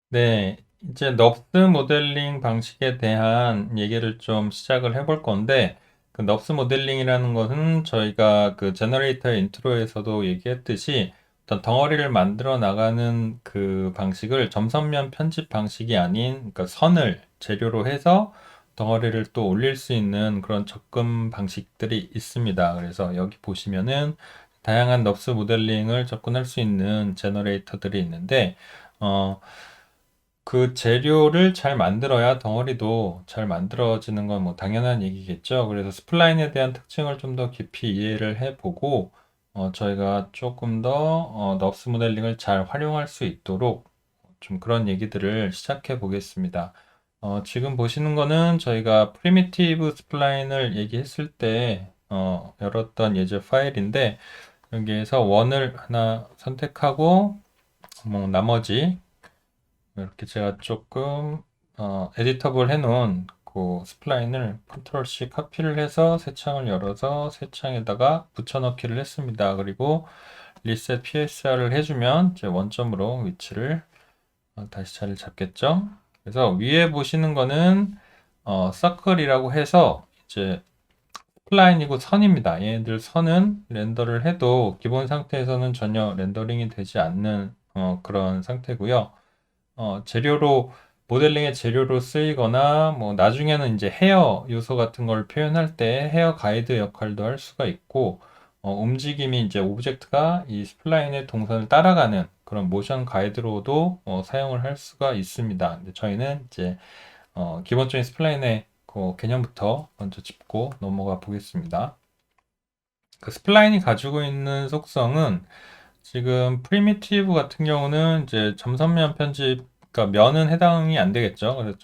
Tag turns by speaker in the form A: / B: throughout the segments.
A: 네, 이제 넙스 모델링 방식에 대한 얘기를 좀 시작을 해볼 건데, 그 넙스 모델링이라는 것은 저희가 그 제너레이터 인트로에서도 얘기했듯이 어떤 덩어리를 만들어 나가는 그 방식을 점선면 편집 방식이 아닌, 그러니까 선을 재료로 해서 덩어리를 또 올릴 수 있는 그런 접근 방식들이 있습니다. 그래서 여기 보시면은 다양한 넙스 모델링을 접근할 수 있는 제너레이터들이 있는데, 어, 그 재료를 잘 만들어야 덩어리도 잘 만들어지는 건 뭐 당연한 얘기겠죠. 그래서 스플라인에 대한 특징을 좀 더 깊이 이해를 해보고, 저희가 조금 더 넙스 모델링을 잘 활용할 수 있도록 좀 그런 얘기들을 시작해 보겠습니다. 지금 보시는 거는 저희가 프리미티브 스플라인을 얘기했을 때 열었던 예제 파일인데, 여기에서 원을 하나 선택하고 뭐 나머지 이렇게 제가 조금 에디터블 해놓은 그 스플라인을 컨트롤 C 카피를 해서 새 창을 열어서 새 창에다가 붙여넣기를 했습니다. 그리고 리셋 PSR을 해주면 제 원점으로 위치를 다시 자리를 잡겠죠. 그래서 위에 보시는 거는 서클이라고 해서 이제 스플라인이고 선입니다. 얘네들 선은 렌더를 해도 기본 상태에서는 전혀 렌더링이 되지 않는 그런 상태고요. 재료로 모델링의 재료로 쓰이거나 뭐 나중에는 이제 헤어 요소 같은 걸 표현할 때 헤어 가이드 역할도 할 수가 있고 움직임이 이제 오브젝트가 이 스플라인의 동선을 따라가는 그런 모션 가이드로도 사용을 할 수가 있습니다. 근데 저희는 이제 기본적인 스플라인의 그 개념부터 먼저 짚고 넘어가 보겠습니다. 그 스플라인이 가지고 있는 속성은 지금 프리미티브 같은 경우는 이제 점선면 편집, 그러니까 면은 해당이 안 되겠죠. 그래서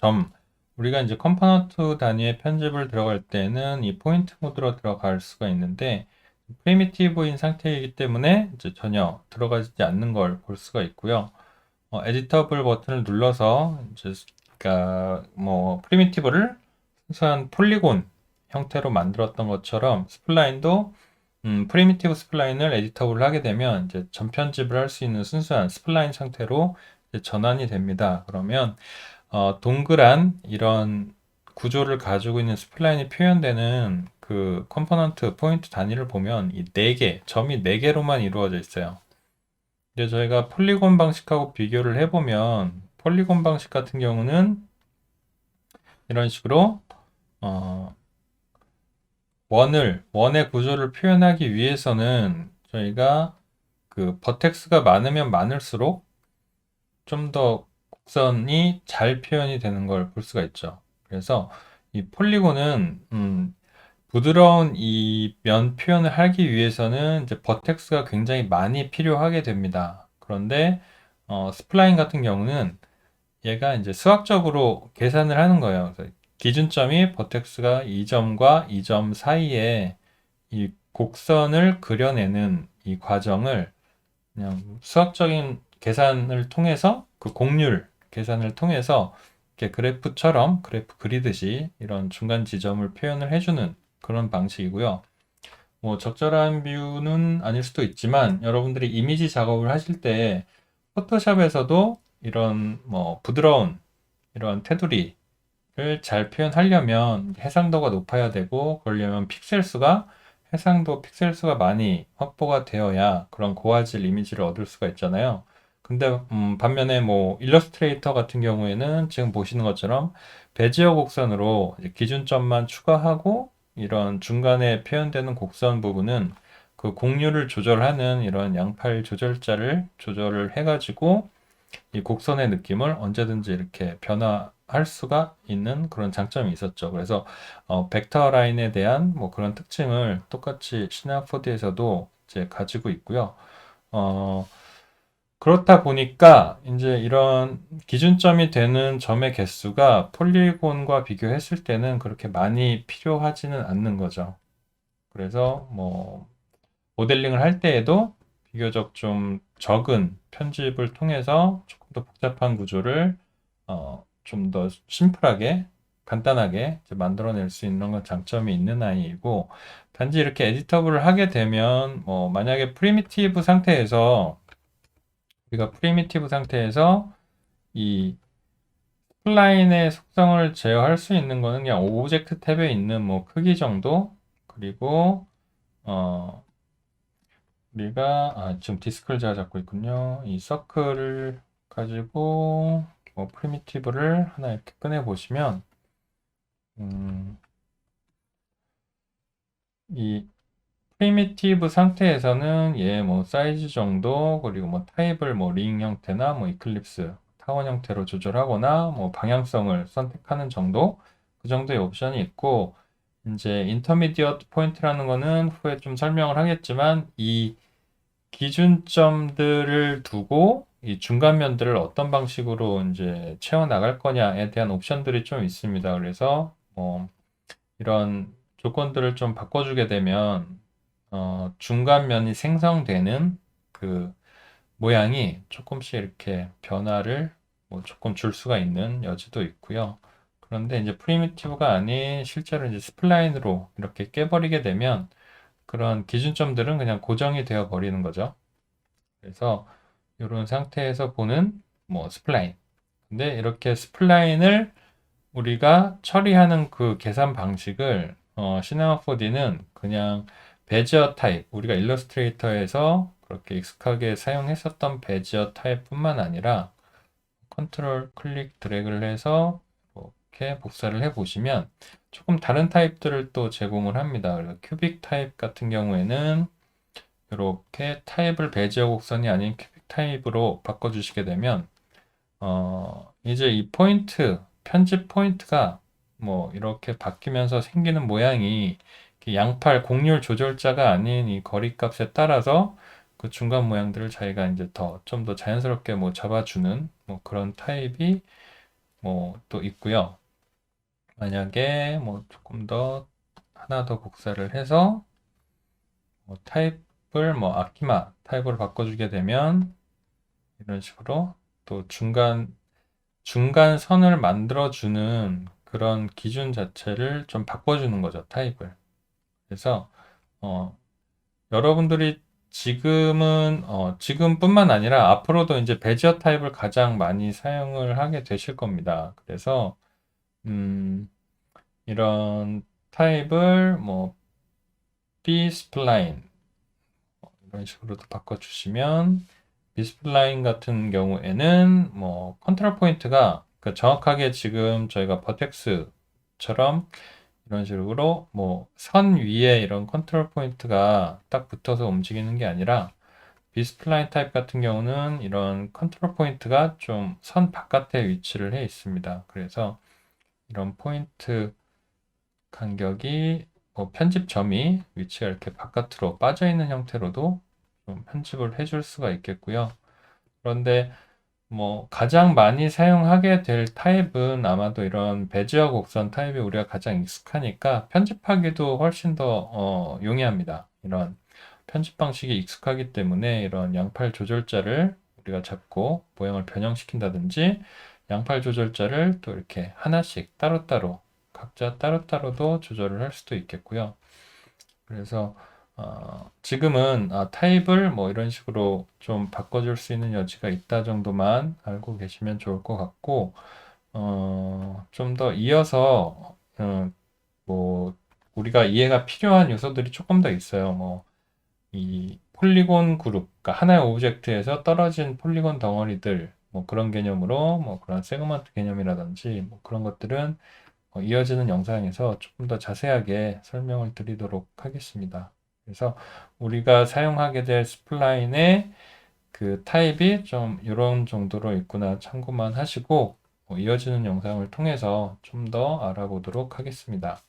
A: 우리가 이제 컴포넌트 단위의 편집을 들어갈 때는 이 포인트 모드로 들어갈 수가 있는데, 프리미티브인 상태이기 때문에 이제 전혀 들어가지 않는 걸 볼 수가 있고요. 에디터블 버튼을 눌러서 이제, 그러니까 뭐 프리미티브를 순수한 폴리곤 형태로 만들었던 것처럼 스플라인도 프리미티브 스플라인을 에디터블을 하게 되면 이제 전편집을 할 수 있는 순수한 스플라인 상태로 이제 전환이 됩니다. 그러면 동그란 이런 구조를 가지고 있는 스플라인이 표현되는 그 컴포넌트 포인트 단위를 보면 이 4개, 점이 4개로만 이루어져 있어요. 이제 저희가 폴리곤 방식하고 비교를 해보면 폴리곤 방식 같은 경우는 이런 식으로 어, 원의 구조를 표현하기 위해서는 저희가 그 버텍스가 많으면 많을수록 좀 더 곡선이 잘 표현이 되는 걸 볼 수가 있죠. 그래서 이 폴리곤은 부드러운 이 면 표현을 하기 위해서는 이제 버텍스가 굉장히 많이 필요하게 됩니다. 그런데 스플라인 같은 경우는 얘가 이제 수학적으로 계산을 하는 거예요. 그래서 기준점이 버텍스가 이 점과 이 점 사이에 이 곡선을 그려내는 이 과정을 그냥 수학적인 계산을 통해서 그 곡률 계산을 통해서 이렇게 그래프처럼 그래프 그리듯이 이런 중간 지점을 표현을 해주는 그런 방식이고요. 뭐 적절한 비유는 아닐 수도 있지만 여러분들이 이미지 작업을 하실 때 포토샵에서도 이런 뭐 부드러운 이런 테두리를 잘 표현하려면 해상도가 높아야 되고 그러려면 픽셀 수가 해상도 픽셀 수가 많이 확보가 되어야 그런 고화질 이미지를 얻을 수가 있잖아요. 근데 반면에 뭐 일러스트레이터 같은 경우에는 지금 보시는 것처럼 베지어 곡선으로 이제 기준점만 추가하고 이런 중간에 표현되는 곡선 부분은 그 곡률을 조절하는 이런 양팔 조절자를 조절을 해가지고 이 곡선의 느낌을 언제든지 이렇게 변화할 수가 있는 그런 장점이 있었죠. 그래서 벡터 라인에 대한 뭐 그런 특징을 똑같이 시나포드에서도 이제 가지고 있고요. 어, 그렇다 보니까 이제 이런 기준점이 되는 점의 개수가 폴리곤과 비교했을 때는 그렇게 많이 필요하지는 않는 거죠. 그래서 뭐 모델링을 할 때에도 비교적 좀 적은 편집을 통해서 조금 더 복잡한 구조를 좀 더 심플하게 간단하게 이제 만들어낼 수 있는 건 장점이 있는 아이이고, 단지 이렇게 에디터블을 하게 되면 만약에 프리미티브 상태에서 우리가 프리미티브 상태에서 이 스플라인의 속성을 제어할 수 있는 거는 그냥 오브젝트 탭에 있는 뭐 크기 정도, 그리고 우리가 지금 디스크를 제가 잡고 있군요. 이 서클을 가지고 프리미티브를 하나 이렇게 꺼내 보시면 이 프리미티브 상태에서는 얘 뭐 사이즈 정도, 그리고 뭐 타입을 뭐 링 형태나 뭐 이클립스 타원 형태로 조절하거나 뭐 방향성을 선택하는 정도, 그 정도의 옵션이 있고, 이제 인터미디어트 포인트라는 거는 후에 좀 설명을 하겠지만, 이 기준점들을 두고 이 중간면들을 어떤 방식으로 이제 채워 나갈 거냐에 대한 옵션들이 좀 있습니다. 그래서 이런 조건들을 좀 바꿔주게 되면 중간면이 생성되는 그 모양이 조금씩 이렇게 변화를 조금 줄 수가 있는 여지도 있고요. 그런데 이제 프리미티브가 아닌 실제로 이제 스플라인으로 이렇게 깨버리게 되면 그런 기준점들은 그냥 고정이 되어 버리는 거죠. 그래서 이런 상태에서 보는 스플라인. 근데 이렇게 스플라인을 우리가 처리하는 그 계산 방식을 시네마 4D는 그냥 베지어 타입, 우리가 일러스트레이터에서 그렇게 익숙하게 사용했었던 베지어 타입뿐만 아니라 컨트롤 클릭 드래그를 해서 이렇게 복사를 해 보시면 조금 다른 타입들을 또 제공을 합니다. 그래서 큐빅 타입 같은 경우에는 이렇게 타입을 베지어 곡선이 아닌 큐빅 타입으로 바꿔주시게 되면 이제 이 포인트, 편집 포인트가 이렇게 바뀌면서 생기는 모양이 양팔 곡률 조절자가 아닌 이 거리값에 따라서 그 중간 모양들을 자기가 이제 좀 더 자연스럽게 잡아주는 그런 타입이 또 있고요. 만약에 조금 더 하나 더 복사를 해서 타입을 아키마 타입으로 바꿔주게 되면 이런 식으로 또 중간 선을 만들어주는 그런 기준 자체를 좀 바꿔주는 거죠, 타입을. 그래서 여러분들이 지금뿐만 아니라 앞으로도 이제 베지어 타입을 가장 많이 사용을 하게 되실 겁니다. 그래서 이런 타입을 B스플라인 이런 식으로도 바꿔주시면, B스플라인 같은 경우에는 컨트롤 포인트가 정확하게 지금 저희가 버텍스처럼 이런 식으로 선 위에 이런 컨트롤 포인트가 딱 붙어서 움직이는 게 아니라, B스플라인 타입 같은 경우는 이런 컨트롤 포인트가 좀 선 바깥에 위치를 해 있습니다. 그래서 이런 포인트 간격이 편집점이 위치가 이렇게 바깥으로 빠져 있는 형태로도 좀 편집을 해줄 수가 있겠고요. 그런데 가장 많이 사용하게 될 타입은 아마도 이런 베지어 곡선 타입이 우리가 가장 익숙하니까 편집하기도 훨씬 더 용이합니다. 이런 편집 방식이 익숙하기 때문에 이런 양팔 조절자를 우리가 잡고 모양을 변형시킨다든지, 양팔 조절자를 또 이렇게 하나씩 따로따로 각자 따로따로도 조절을 할 수도 있겠고요. 그래서 지금은 타입을 이런 식으로 좀 바꿔줄 수 있는 여지가 있다 정도만 알고 계시면 좋을 것 같고, 좀 더 이어서 우리가 이해가 필요한 요소들이 조금 더 있어요. 이 폴리곤 그룹, 그러니까 하나의 오브젝트에서 떨어진 폴리곤 덩어리들, 그런 개념으로 그런 세그먼트 개념이라든지 그런 것들은 이어지는 영상에서 조금 더 자세하게 설명을 드리도록 하겠습니다. 그래서 우리가 사용하게 될 스플라인의 그 타입이 좀 이런 정도로 있구나 참고만 하시고, 이어지는 영상을 통해서 좀 더 알아보도록 하겠습니다.